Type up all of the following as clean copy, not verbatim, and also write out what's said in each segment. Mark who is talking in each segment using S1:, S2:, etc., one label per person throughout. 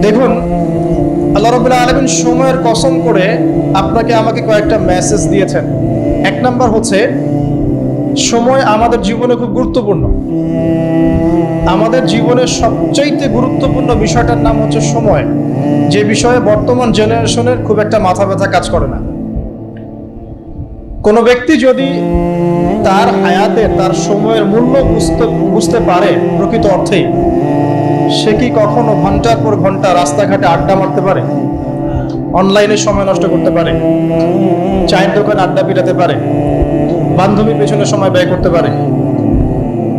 S1: দেখুন, আল্লাহ রাব্বুল আলামিন সময়ের কসম করে আপনাকে আমাকে কয়েকটা মেসেজ দিয়েছেন। এক নাম্বার হচ্ছে, সময় আমাদের জীবনে খুব গুরুত্বপূর্ণ। আমাদের জীবনের সবচাইতে গুরুত্বপূর্ণ বিষয়টার নাম হচ্ছে সময়, যে বিষয়ে বর্তমান জেনারেশনের খুব একটা মাথা ব্যথা কাজ করে না। কোনো ব্যক্তি যদি তার হায়াতে তার সময়ের মূল্য বুঝতে পারে প্রকৃত অর্থেই, সে কি কখনো ঘন্টার পর ঘন্টা রাস্তাঘাটে আড্ডা মারতে পারে, অনলাইনে সময় নষ্ট করতে পারে, চায়ের দোকানে আড্ডা পিটাতে পারে, বান্ধবীর পেছনে সময় ব্যয় করতে পারে,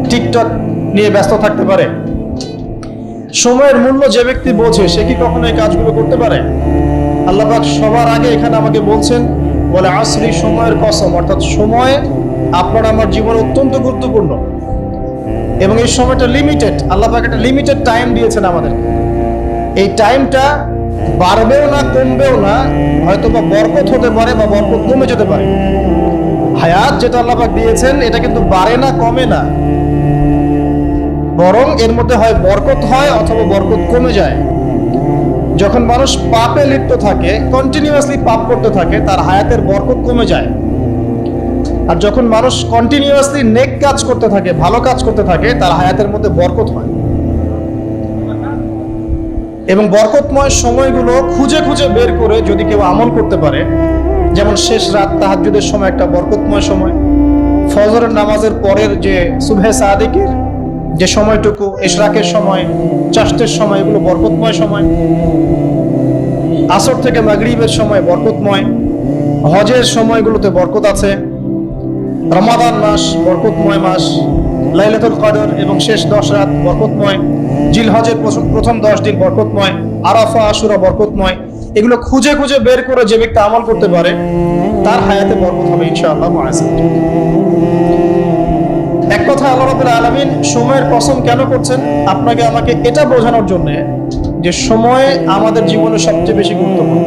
S1: টিকটক নিয়ে ব্যস্ত থাকতে পারে? সময়ের মূল্য যে ব্যক্তি বোঝে সে কি কখনো এই কাজগুলো করতে পারে? আল্লাহ পাক সবার আগে এখানে আমাকে বলছেন, বলে আসরি, সময়ের কসম, অর্থাৎ সময় আপনার আমার জীবন অত্যন্ত গুরুত্বপূর্ণ এবং এই সময়টা লিমিটেড। আল্লাহ পাক একটা লিমিটেড টাইম দিয়েছেন আমাদের। এই টাইমটা বাড়বেও না কমবেও না, হয়তো বা বরকত হতে পারে বা বরকত কমে যেতে পারে। হায়াত যেটা আল্লাহ পাক দিয়েছেন এটা কিন্তু বাড়ে না কমে না, বরং এর মধ্যে হয় বরকত হয় অথবা বরকত কমে যায়। যখন মানুষ পাপে লিপ্ত থাকে, কন্টিনিউয়াসলি পাপ করতে থাকে, তার হায়াতের বরকত কমে যায়। আর যখন মানুষ কন্টিনিউয়াসলি নেক কাজ করতে থাকে, ভালো কাজ করতে থাকে, তার হায়াতের মধ্যে বরকত হয়। এবং বরকতময় সময়গুলো খুঁজে খুঁজে বের করে যদি কেউ আমল করতে পারে, যেমন শেষ রাত তাহাজ্জুদের সময় একটা বরকতময় সময়, ফজরের নামাজের পরের যে সুবহে সাদিকের যে সময়টুকু, ইশরাকের সময়, চাষতের সময়, এগুলো বরকতময় সময়। আসর থেকে মাগরিবের সময় বরকতময়, হজের সময়গুলোতে বরকত আছে, রমাদান মাস বরকতময় মাস, লাইলাতুল কদর এবং শেষ 10 রাত বরকতময়, জিলহজের প্রথম 10 দিন বরকতময়, আরাফা আশুরা বরকতময়। এগুলো খুঁজে খুঁজে বের করে যে ব্যক্তি আমল করতে পারে তার হায়াতে বরকত হবে ইনশাআল্লাহ। এক কথা, আল্লাহ রাব্বুল আলামিন সময়ের কসম কেন করছেন? আপনাকে আমাকে এটা বোঝানোর জন্য যে সময় আমাদের জীবনে সবচেয়ে বেশি গুরুত্বপূর্ণ।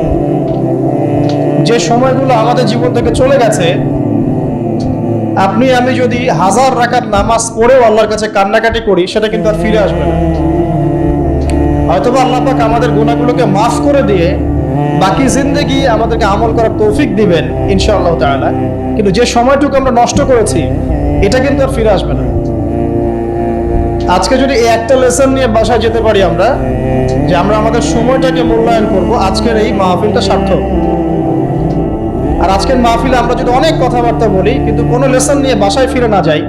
S1: যে সময়গুলো আমাদের জীবন থেকে চলে গেছে, আপনি আমি যদি 1000 রাকাত নামাজ পড়েও আল্লাহর কাছে কান্নাকাটি করি, সেটা কিন্তু আর ফিরে আসবে না। হয়তোবা আল্লাহ পাক আমাদের গুনাহগুলোকে মাফ করে দিয়ে বাকি জিন্দেগি আমাদেরকে আমল করার তৌফিক দিবেন ইনশাআল্লাহ তাআলা, কিন্তু যে সময়টুকু আমরা নষ্ট করেছি এটা কিন্তু আর ফিরে আসবে না। আজকে যদি এই একটা লেসন নিয়ে বাসায় যেতে পারি আমরা, যে আমরা আমাদের সময়টাকে মূল্যায়ন করব, আজকের এই মাহফিলটা সার্থক। আর আজকের মাহফিলে আমরা যদি অনেক কথাবার্তা বলি কিন্তু কোনো লেসন নিয়ে বাসায় ফিরে না যাই,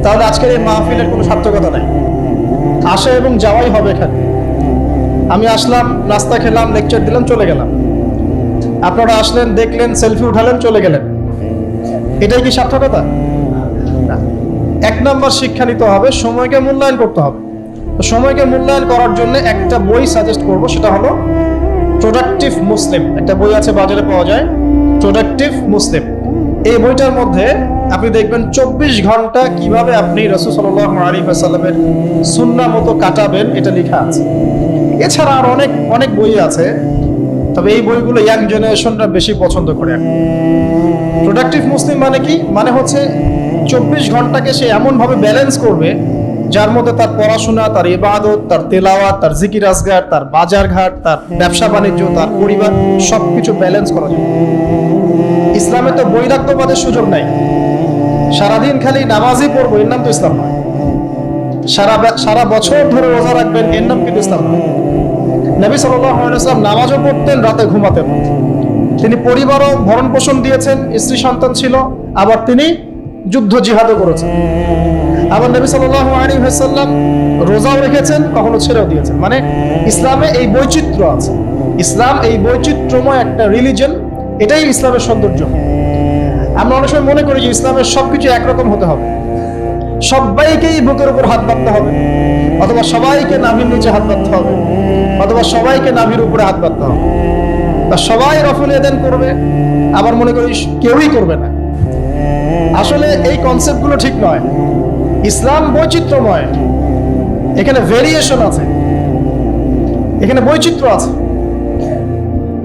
S1: তাহলে আজকের এই মাহফিলের কোনো সার্থকতা নাই। আসা এবং যাওয়াই হবে এখানে। আমি আসলাম, নাস্তা খেলাম, লেকচার দিলাম, চলে গেলাম। আপনারা আসলেন, দেখলেন, সেলফি উঠালেন, চলে গেলেন। এটাই কি সার্থকতা? না। 1 নম্বর শিক্ষা নিতে হবে, সময়কে মূল্যায়ন করতে হবে। তো সময়কে মূল্যায়ন করার জন্য একটা বই সাজেস্ট করব, সেটা হলো প্রোডাক্টিভ মুসলিম। একটা বই আছে, বাজারে পাওয়া যায়, প্রোডাক্টিভ মুসলিম। এই বইটার মধ্যে আপনি দেখবেন 24 ঘন্টা কিভাবে আপনি রাসূল সাল্লাল্লাহু আলাইহি ওয়াসাল্লামের সুন্নাহ মতো কাটাবেন, এটা লেখা আছে। এছাড়া আর অনেক অনেক বই আছে, তবে এই বইগুলো ইয়াং জেনারেশনরা বেশি পছন্দ করে। প্রোডাক্টিভ মুসলিম মানে কি? মানে হচ্ছে 24 ঘন্টাকে সে এমনভাবে ব্যালেন্স করবে যার মধ্যে তার পড়াশোনা, তার ইবাদত, তার তেলাওয়াত, তার জিকির আজগার, তার বাজারঘাট, তার ব্যবসা বাণিজ্য, তার পরিবার, সবকিছু ব্যালেন্স করা যায়। ইসলামে তো বৈরাগ্যবাদের সুযোগ নাই। সারাদিন খালি নামাজই পড়বো, এর নাম তো ইসলাম নয়। সারা বছর ধরে রোজা রাখবেন, এর নাম কিন্তু ইসলাম নয়। নবী সাল্লাল্লাহু আলাইহি ওয়াসাল্লাম নামাজও পড়তেন, রাতে ঘুমাতেন। তিনি পরিবারও ভরণ পোষণ দিয়েছেন, স্ত্রী সন্তান ছিল, আবার তিনি যুদ্ধ জিহাদও করেছেন। আবার নবী সাল্লাল্লাহু আলাইহি ওয়াসাল্লাম রোজাও রেখেছেন, কখনো ছেড়েও দিয়েছেন। মানে ইসলামে এই বৈচিত্র্য আছে। ইসলাম এই বৈচিত্র্যময় একটা রিলিজন, এটাই ইসলামের সৌন্দর্য। আমরা অনেক সময় মনে করি যে ইসলামের সবকিছু একরকম হতে হবে, সবাইকেই বুকের উপর হাত বাঁধতে হবে, অথবা সবাইকে নাভির নিচে হাত বাঁধতে হবে, অথবা সবাইকে নাভির উপরে হাত বাঁধতে হবে, বা সবাই রফুল ইয়াদান করবে, আবার মনে করি কেউই করবে না। আসলে এই কনসেপ্টগুলো ঠিক নয়। ইসলাম বৈচিত্র্যময়, এখানে ভেরিয়েশন আছে, এখানে বৈচিত্র্য আছে,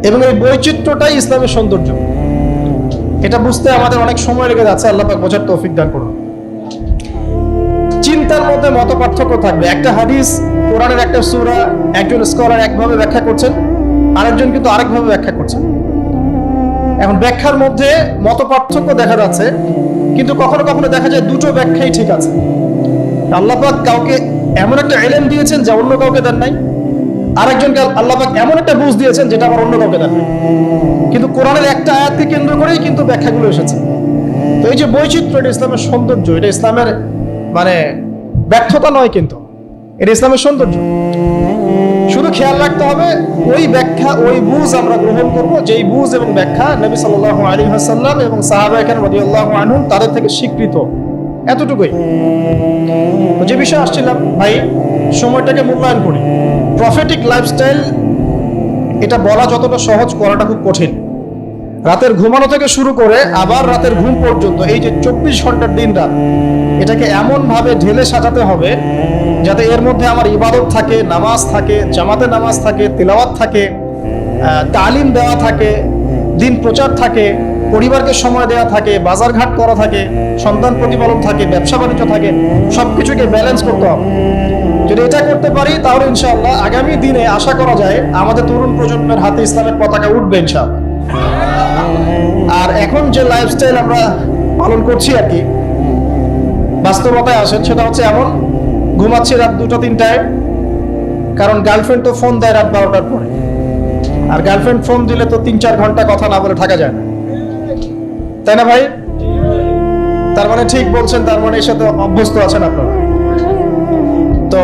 S1: এবং এই বৈচিত্র্যটাই ইসলামের সৌন্দর্য। এটা বুঝতে আমাদের অনেক সময় লেগে যাচ্ছে, আল্লাহ পাক বোঝার তৌফিক দান করুন। চিন্তার মধ্যে মত পার্থক্য থাকবে। একটা হাদিস কোরআনের একটা সূরা একজন স্কলার একভাবে ব্যাখ্যা করছেন, আরেকজন কিন্তু আরেকভাবে ব্যাখ্যা করছেন। এখন ব্যাখ্যার মধ্যে মত পার্থক্য দেখা যাচ্ছে, কিন্তু কখনো কখনো দেখা যায় দুটো ব্যাখ্যাই ঠিক আছে। আল্লাহ পাক কাউকে এমন একটা ইলম দিয়েছেন যা অন্য কাউকে দেন নাই, আরেকজনকে আল্লাহ পাক এমন একটা বুঝ দিয়েছেন যেটা আবার অন্য কাউকে দেন নাই। কিন্তু কোরআনের একটা আয়াতকে কেন্দ্র করেই কিন্তু ব্যাখ্যাগুলো এসেছে। তো এই যে বৈচিত্র্য, এটা ইসলামের সৌন্দর্য, এটা ইসলামের মানে ব্যর্থতা নয়, কিন্তু এটা ইসলামের সৌন্দর্য। শুধু খেয়াল রাখতে হবে ওই ব্যাখ্যা, ওই বুঝ আমরা গ্রহণ করব যেই বুঝ এবং ব্যাখ্যা নবী সাল্লাল্লাহু আলাইহি ওয়াসাল্লাম এবং সাহাবায়ে কেরাম রাদিয়াল্লাহু আনহুম তাদের থেকে স্বীকৃত, এতটুকুই। তো যে বিষয়ে আসছিলাম ভাই, সময়টাকে মূল্যায়ন করি। প্রফেটিক লাইফস্টাইল এটা বলা যতটা সহজ, করাটা খুব কঠিন। রাতের ঘুমানো থেকে শুরু করে আবার রাতের ঘুম পর্যন্ত এই যে 24 ঘন্টার দিন রাত, এটাকে এমন ভাবে ঢেলে সাজাতে হবে যাতে এর মধ্যে আমার ইবাদত থাকে, নামাজ থাকে, জামাতে নামাজ থাকে, তিলাওয়াত থাকে, তালিম দেওয়া থাকে, দিন প্রচার থাকে, পরিবারকে সময় দেওয়া থাকে, বাজারঘাট করা থাকে, সন্তান প্রতিপালন থাকে, ব্যবসা বাণিজ্য থাকে, সবকিছুকে ব্যালেন্স করতে হবে। যদি এটা করতে পারি তাহলে ইনশাআল্লাহ আগামী দিনে আশা করা যায় আমাদের তরুণ প্রজন্মের হাতে ইসলামের পতাকা উঠবে ইনশাআল্লাহ। আর এখন যে লাইফস্টাইল আমরা পালন করছি আর কি, বাস্তবতায় আসেন, সেটা হচ্ছে এমন, ঘুমাচ্ছি রাত 2টা-3টায়, কারণ গার্লফ্রেন্ড তো ফোন দেয় রাত 12টার পরে, আর গার্লফ্রেন্ড ফোন দিলে তো 3-4 ঘন্টা কথা না বলে থাকা যায় না, তাই না ভাই? তার মানে ঠিক বলছেন, তার মানে এর সাথে অভ্যস্ত আছেন আপনারা। তো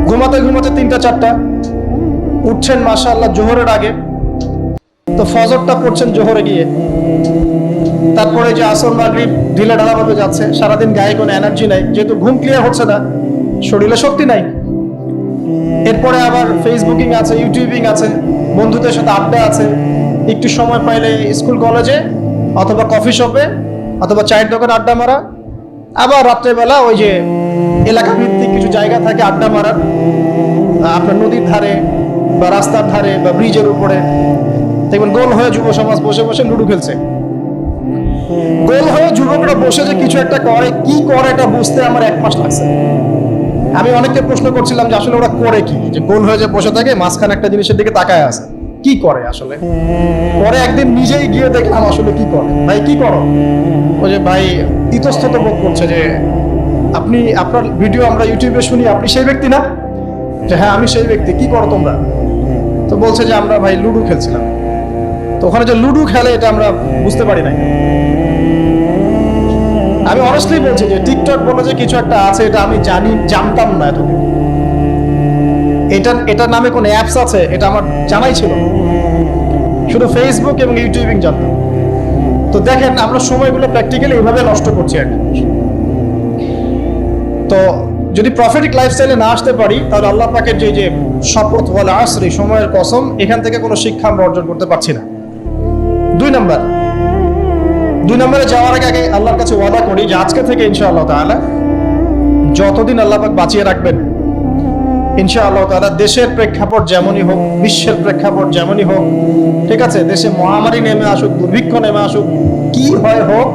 S1: ঘুমাতে ঘুমাতে 3টা-4টা, উঠছেন মাশাআল্লাহ জোহরের আগে, তো ফজরটা পড়ছেন জোহরে গিয়ে, তারপরে যে আসর মাগরিব ঢিলে ঢালাভাবে যাচ্ছে, সারাদিন গায়ে কোনো এনার্জি নাই, যেহেতু ঘুম ক্লিয়ার হচ্ছে না, শরীরে শক্তি নাই। এরপরে আবার ফেসবুকিং আছে, ইউটিউবিং আছে, বন্ধুদের সাথে আড্ডা আছে, একটু সময় পাইলে স্কুল কলেজে অথবা কফি শপে অথবা চায়ের দোকানে আড্ডা মারা, আবার রাত্রেবেলা ওই যে এলাকা ভিত্তিক কিছু জায়গা থাকে আড্ডা মারার, আপনার নদীর ধারে বা রাস্তার ধারে বা ব্রিজের উপরে দেখবেন গোল হয়ে যুব সমাজ বসে বসে লুডো খেলছে। গোল হয়ে যুবকরা বসে যে কিছু একটা করে, কি করে এটা বুঝতে আমার 1 মাস লাগছে। আমি অনেককে প্রশ্ন করছিলাম যে আসলে ওরা করে কি, যে গোল হয়ে যে বসে থাকে মাঝখানে একটা জিনিসের দিকে তাকায় আছে, কি করে আসলে? পরে একদিন নিজেই গিয়ে দেখলাম আসলে কি করে। ভাই কি করো? ওই যে ভাই ইতস্তত বোধ করছে যে আপনি, আপনার ভিডিও আমরা ইউটিউবে শুনি, আপনি সেই ব্যক্তি না? যে হ্যাঁ আমি সেই ব্যক্তি। কি করো তোমরা? তো বলছে যে আমরা ভাই লুডো খেলছিলাম। তো ওখানে যে লুডো খেলে এটা আমরা বুঝতে পারি নাই। আমি অনেস্টলি বলছি যে টিকটক বলে যে কিছু একটা আছে, এটা আমি জানতাম না এতদিন। এটার নামে কোনো অ্যাপস আছে এটা আমার জানাই ছিল, শুধু ফেসবুক এবং ইউটিউবিং জানতাম। তো দেখেন আমরা সময়গুলো প্র্যাকটিক্যালি এইভাবে নষ্ট করছি আর কি। তো যদি প্রফেটিক লাইফস্টাইলে না আসতে পারি তাহলে আল্লাহ পাকের যে শপথ ওয়াল আসরি, সময়ের কসম, এখান থেকে কোনো শিক্ষা আমরা অর্জন করতে পারছি না। 2 নম্বরে যাওয়ার আগে আল্লাহর কাছে ওয়াদা করি যে আজকে থেকে ইনশাআল্লাহ তাআলা যতদিন আল্লাহ পাক বাঁচিয়ে রাখবেন, ইনশাআল্লাহ তাআলা দেশের প্রেক্ষাপট যেমনই হোক, বিশ্বের প্রেক্ষাপট যেমনই হোক, ঠিক আছে, দেশে মহামারী নেমে আসুক, দুর্ভিক্ষ নেমে আসুক, কি হয় হোক,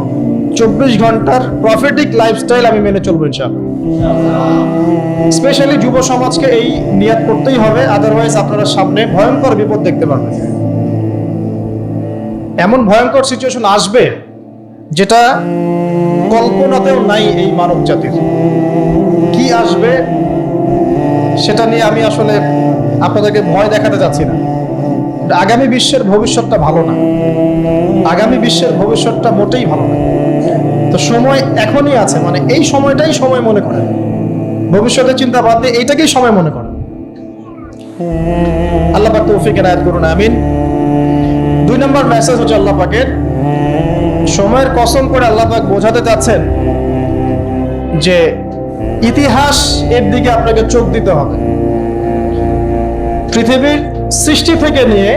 S1: 24 ঘন্টার প্রফেটিক লাইফস্টাইল আমি মেনে চলবো ইনশাআল্লাহ। স্পেশালি যুব সমাজকে এই নিয়াত করতেই হবে, আদারওয়াইজ আপনারা সামনে ভয়ঙ্কর বিপদ দেখতে পারবেন। এমন ভয়ঙ্কর সিচুয়েশন আসবে যেটা কল্পনাতেও নাই এই মানব জাতির। কি আসবে সেটা নিয়ে আমি আসলে আপনাদেরকে ভয় দেখাতে যাচ্ছি না। আগামী বিশ্বের ভবিষ্যৎটা ভালো না, আগামী বিশ্বের ভবিষ্যৎটা মোটেই ভালো না। তো সময় এখনই আছে, মানে এই সময়টাই সময় মনে করেন, ভবিষ্যতের চিন্তা বাদ দিয়ে এইটাকেই সময় মনে করেন। আল্লাহ পাক তৌফিক এনায়েত করুন, আমিন। 2 নম্বর মেসেজ হচ্ছে আল্লাহ পাকের, সময়ের কসম করে আল্লাহ পাক বোঝাতে চাচ্ছেন যে ইতিহাস এর দিকে আপনাকে চোখ দিতে হবে। পৃথিবীর সৃষ্টি থেকে নিয়ে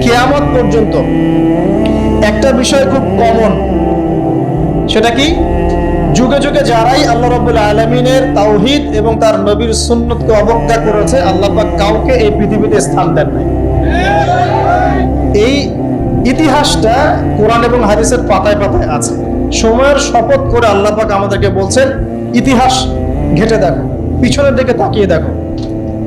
S1: কিয়ামত পর্যন্ত একটা বিষয় খুব কমন, সেটা কি? যুগে যুগে যারাই আল্লাহ রাব্বুল আলামিনের তাওহীদ এবং তার নবীর সুন্নতকে অবজ্ঞা করেছে, আল্লাহ পাক কাউকে এই পৃথিবীতে স্থান দেন নাই। এই ইতিহাসটা কোরআন এবং হাদিসের পাতায় পাতায় আছে। সময়ের শপথ করে আল্লাহ পাক আমাদেরকে বলছেন, ইতিহাস ঘেটে দেখো, পিছনের দিকে তাকিয়ে দেখো,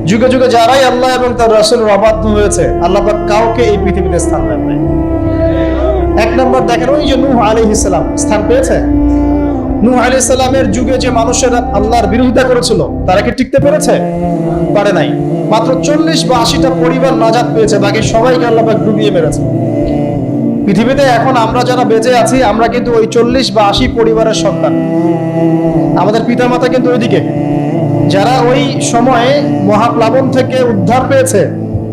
S1: যুগে যুগে যারাই আল্লাহ এবং তার রাসূলের অবাধ্য হয়েছে, আল্লাহ পাক কাউকে এই পৃথিবীতে স্থান দেন নাই। এক নম্বর দেখেন, ওই যে নূহ আলাইহিস সালাম স্থান পেয়েছে। নূহ আলাইহিস সালামের যুগে যে মানুষেরা আল্লাহর বিরোধিতা করেছিল, তারা কি টিকতে পেরেছে? পারে নাই। মাত্র 40 বা 80টা পরিবার নাজাত পেয়েছে, বাকি সবাইকে আল্লাহ পাক ডুবিয়ে মেরেছে। পৃথিবীতে এখন আমরা যারা বেঁচে আছি, আমরা কিন্তু ওই 40 বা 80 পরিবারের সন্তান। আমাদের পিতামাতা কিন্তু ওইদিকে, যারা ওই সময়ে মহাপ্লাবন থেকে উদ্ধার পেয়েছে,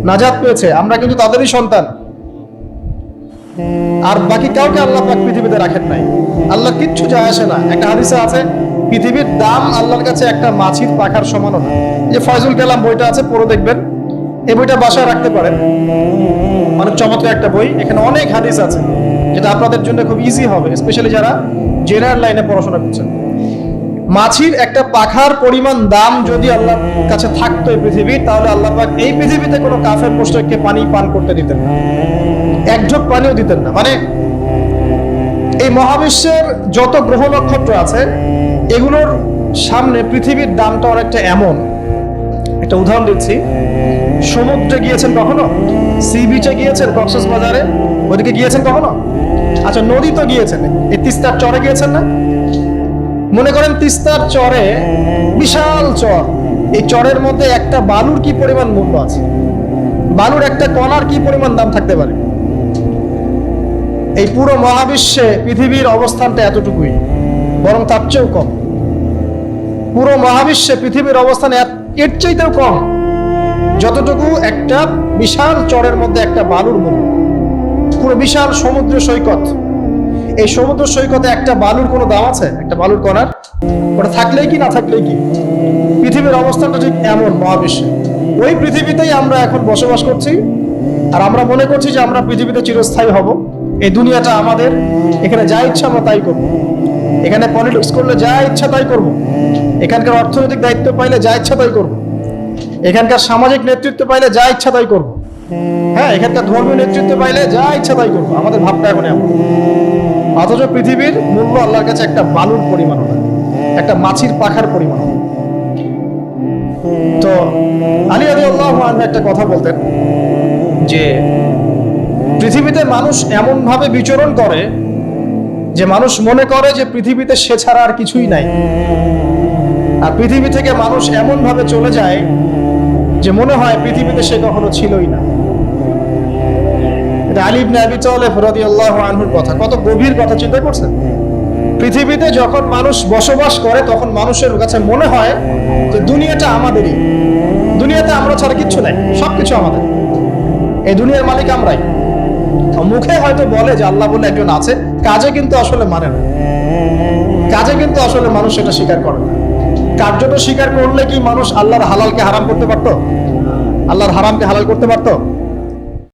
S1: নাজাত পেয়েছে, আমরা কিন্তু তাদেরই সন্তান। আর বাকি কাউকে আল্লাহ পাক পৃথিবীতে রাখেন নাই। আল্লাহ কিচ্ছু যায় আসে না। একটা হাদিসে আছে, পৃথিবীর দাম আল্লাহর কাছে একটা মাছির পাখার সমানও না। যে ফয়জুল কালাম বইটা আছে, পড়ে দেখবেন। এই বইটা বাসায় রাখতে পারেন, অনেক চমৎকার একটা বই। এখানে অনেক হাদিস আছে, যেটা আপনাদের জন্য খুব ইজি হবে, স্পেশালি যারা জেনারেল লাইনে পড়াশোনা করছেন। মাছির একটা পাখার পরিমাণ দাম যদি আল্লাহর কাছে থাকতো এই পৃথিবীর, তাহলে আল্লাহ পাক এই পৃথিবীতে কোনো কাফের মুশরিককে পানি পান করতে দিতেন না, এক ঢোক পানিও দিতেন না। মানে এই মহাবিশ্বের যত গ্রহ নক্ষত্র আছে, এগুলোর সামনে পৃথিবীর দামটা অনেকটা এমন। একটা উদাহরণ দিচ্ছি, সমুদ্রে গিয়েছেন কখনো? সি বিচে গিয়েছেন? কক্সবাজারে ওদিকে গিয়েছেন কখনো? আচ্ছা, নদী তো গিয়েছেন, এই তিস্তার চরে গিয়েছেন না? মনে করেন তিস্তার চরে বিশাল চর, এই চরের মধ্যে একটা বালুর কি পরিমাণ মূল্য আছে? বালুর একটা কণার কি পরিমাণ দাম থাকতে পারে? এই পুরো মহাবিশ্বে পৃথিবীর অবস্থানটা এতটুকুই, বরং তার চেয়েও কম। পুরো মহাবিশ্বে পৃথিবীর অবস্থান এর চাইতেও কম, যতটুকু একটা বিশাল চরের মধ্যে একটা বালুর মূল্য। পুরো বিশাল সমুদ্র সৈকত, এই সমুদ্র সৈকতে একটা বালুর কোনো দাম আছে? একটা বালুর কণার? ওটা থাকলেই কি না থাকলেই কি? পৃথিবীর অবস্থানটা ঠিক এমন মহাবিশ্বে। ওই পৃথিবীতেই আমরা এখন বসবাস করছি, আর আমরা মনে করছি যে আমরা পৃথিবীতে চিরস্থায়ী হব। এই দুনিয়াটা আমাদের, এখানে যা ইচ্ছা আমরা তাই করব, এখানে পলিটিক্স করলে যা ইচ্ছা তাই করব, এখানকার অর্থনৈতিক দায়িত্ব পাইলে যা ইচ্ছা তাই করব, এখানকার সামাজিক নেতৃত্ব পাইলে যা ইচ্ছা তাই করব, হ্যাঁ, এখানকার ধর্মীয় নেতৃত্ব পাইলে যা ইচ্ছা তাই করবো। আমাদের ভাবটা এখন এমন। অথচ পৃথিবীর মূল্য আল্লাহর কাছে একটা বালুর পরিমাণ না, একটা মাছির পাখার পরিমাণ। তো আলী রাদিয়াল্লাহু আনহু একটা কথা বলতেন যে পৃথিবীতে মানুষ এমন ভাবে বিচরণ করে যে মানুষ মনে করে যে পৃথিবীতে সে ছাড়া আর কিছুই নাই, আর পৃথিবী থেকে মানুষ এমন ভাবে চলে যায় যে মনে হয় পৃথিবীতে সে কখনো ছিলই না। এটা আলী ইবনে আবি তালেব রাদিয়াল্লাহু আনহুর কথা। কত গভীর কথা, চিন্তা করছেন? পৃথিবীতে যখন মানুষ বসবাস করে, তখন মানুষের কাছে মনে হয় যে দুনিয়াটা আমাদেরই, দুনিয়াতে আমরা ছাড়া কিচ্ছু নাই, সবকিছু আমাদের, এই দুনিয়ার মালিক আমরাই। মুখে হয়তো বলে যে আল্লাহ বলে একজন আছে, কাজে কিন্তু আসলে মানে না, কাজে কিন্তু আসলে মানুষ সেটা স্বীকার করে না। কার্যত স্বীকার করলে কি মানুষ আল্লাহর হালালকে হারাম করতে পারতো? আল্লাহর হারামকে হালাল করতে পারতো?